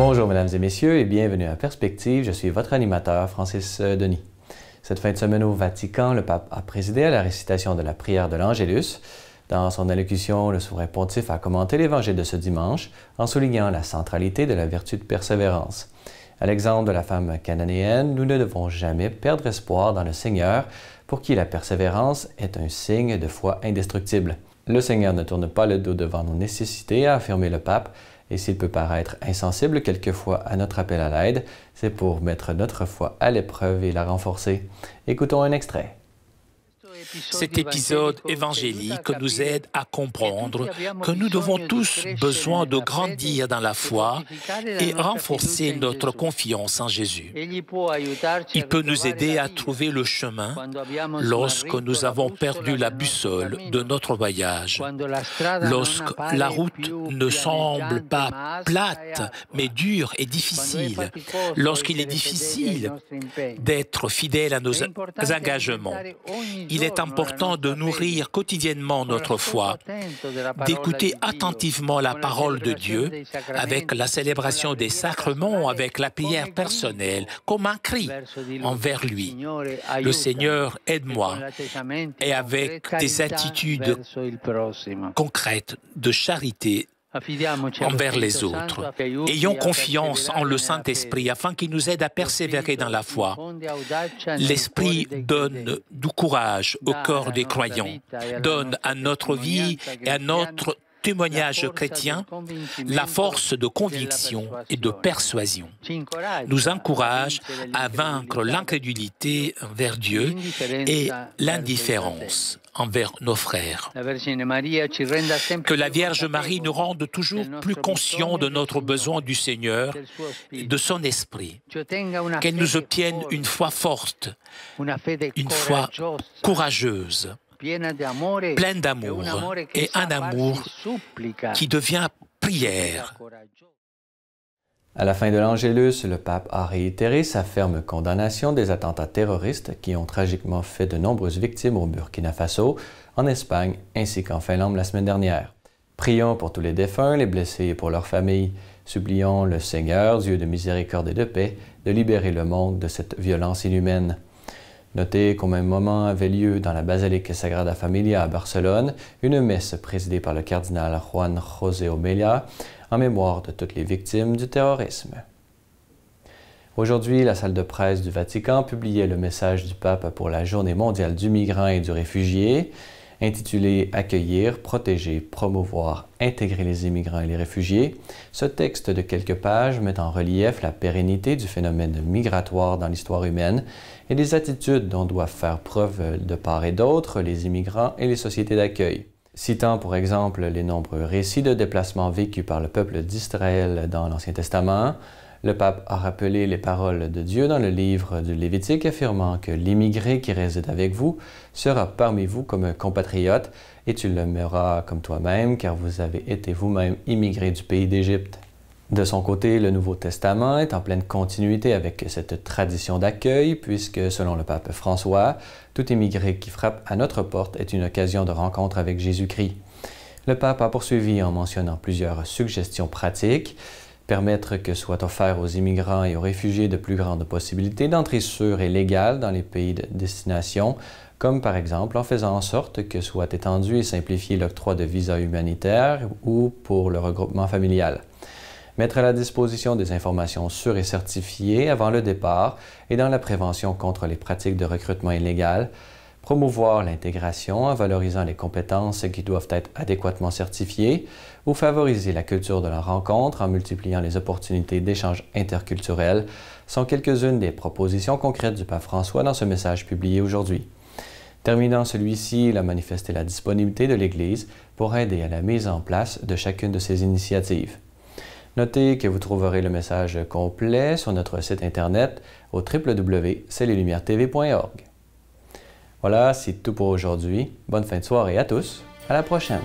Bonjour mesdames et messieurs et bienvenue à Perspective, je suis votre animateur Francis Denis. Cette fin de semaine au Vatican, le pape a présidé à la récitation de la prière de l'Angélus. Dans son allocution, le souverain pontife a commenté l'Évangile de ce dimanche en soulignant la centralité de la vertu de persévérance. À l'exemple de la femme cananéenne, nous ne devons jamais perdre espoir dans le Seigneur, pour qui la persévérance est un signe de foi indestructible. Le Seigneur ne tourne pas le dos devant nos nécessités, a affirmé le pape, et s'il peut paraître insensible quelquefois à notre appel à l'aide, c'est pour mettre notre foi à l'épreuve et la renforcer. Écoutons un extrait. Cet épisode évangélique nous aide à comprendre que nous devons tous besoin de grandir dans la foi et renforcer notre confiance en Jésus. Il peut nous aider à trouver le chemin lorsque nous avons perdu la boussole de notre voyage, lorsque la route ne semble pas plate, mais dure et difficile, lorsqu'il est difficile d'être fidèle à nos engagements. Il est important de nourrir quotidiennement notre foi, d'écouter attentivement la parole de Dieu avec la célébration des sacrements, avec la prière personnelle, comme un cri envers lui. Le Seigneur, aide-moi, et avec des attitudes concrètes de charité envers les autres. Ayons confiance en le Saint-Esprit afin qu'il nous aide à persévérer dans la foi. L'Esprit donne du courage au cœur des croyants, donne à notre vie et à notre témoignage chrétien la force de conviction et de persuasion, nous encourage à vaincre l'incrédulité envers Dieu et l'indifférence envers nos frères. Que la Vierge Marie nous rende toujours plus conscients de notre besoin du Seigneur et de son Esprit. Qu'elle nous obtienne une foi forte, une foi courageuse, pleine d'amour et un amour qui devient prière. À la fin de l'Angélus, le pape a réitéré sa ferme condamnation des attentats terroristes qui ont tragiquement fait de nombreuses victimes au Burkina Faso, en Espagne ainsi qu'en Finlande la semaine dernière. Prions pour tous les défunts, les blessés et pour leurs familles. Supplions le Seigneur, Dieu de miséricorde et de paix, de libérer le monde de cette violence inhumaine. Notez qu'au même moment avait lieu dans la basilique Sagrada Familia à Barcelone une messe présidée par le cardinal Juan José Omella en mémoire de toutes les victimes du terrorisme. Aujourd'hui, la salle de presse du Vatican publiait le message du pape pour la Journée mondiale du migrant et du réfugié, intitulé « Accueillir, protéger, promouvoir, intégrer les immigrants et les réfugiés ». Ce texte de quelques pages met en relief la pérennité du phénomène migratoire dans l'histoire humaine et les attitudes dont doivent faire preuve de part et d'autre les immigrants et les sociétés d'accueil. Citant pour exemple les nombreux récits de déplacements vécus par le peuple d'Israël dans l'Ancien Testament, le pape a rappelé les paroles de Dieu dans le livre du Lévitique affirmant que l'immigré qui réside avec vous sera parmi vous comme un compatriote et tu l'aimeras comme toi-même car vous avez été vous-même immigré du pays d'Égypte. De son côté, le Nouveau Testament est en pleine continuité avec cette tradition d'accueil puisque, selon le pape François, tout immigré qui frappe à notre porte est une occasion de rencontre avec Jésus-Christ. Le pape a poursuivi en mentionnant plusieurs suggestions pratiques. Permettre que soit offert aux immigrants et aux réfugiés de plus grandes possibilités d'entrée sûre et légale dans les pays de destination, comme par exemple en faisant en sorte que soit étendu et simplifié l'octroi de visas humanitaires ou pour le regroupement familial. Mettre à la disposition des informations sûres et certifiées avant le départ et dans la prévention contre les pratiques de recrutement illégal, promouvoir l'intégration en valorisant les compétences qui doivent être adéquatement certifiées ou favoriser la culture de la rencontre en multipliant les opportunités d'échanges interculturels sont quelques-unes des propositions concrètes du pape François dans ce message publié aujourd'hui. Terminant celui-ci, il a manifesté la disponibilité de l'Église pour aider à la mise en place de chacune de ces initiatives. Notez que vous trouverez le message complet sur notre site internet au www.celleslumieres-tv.org. Voilà, c'est tout pour aujourd'hui. Bonne fin de soirée à tous. À la prochaine!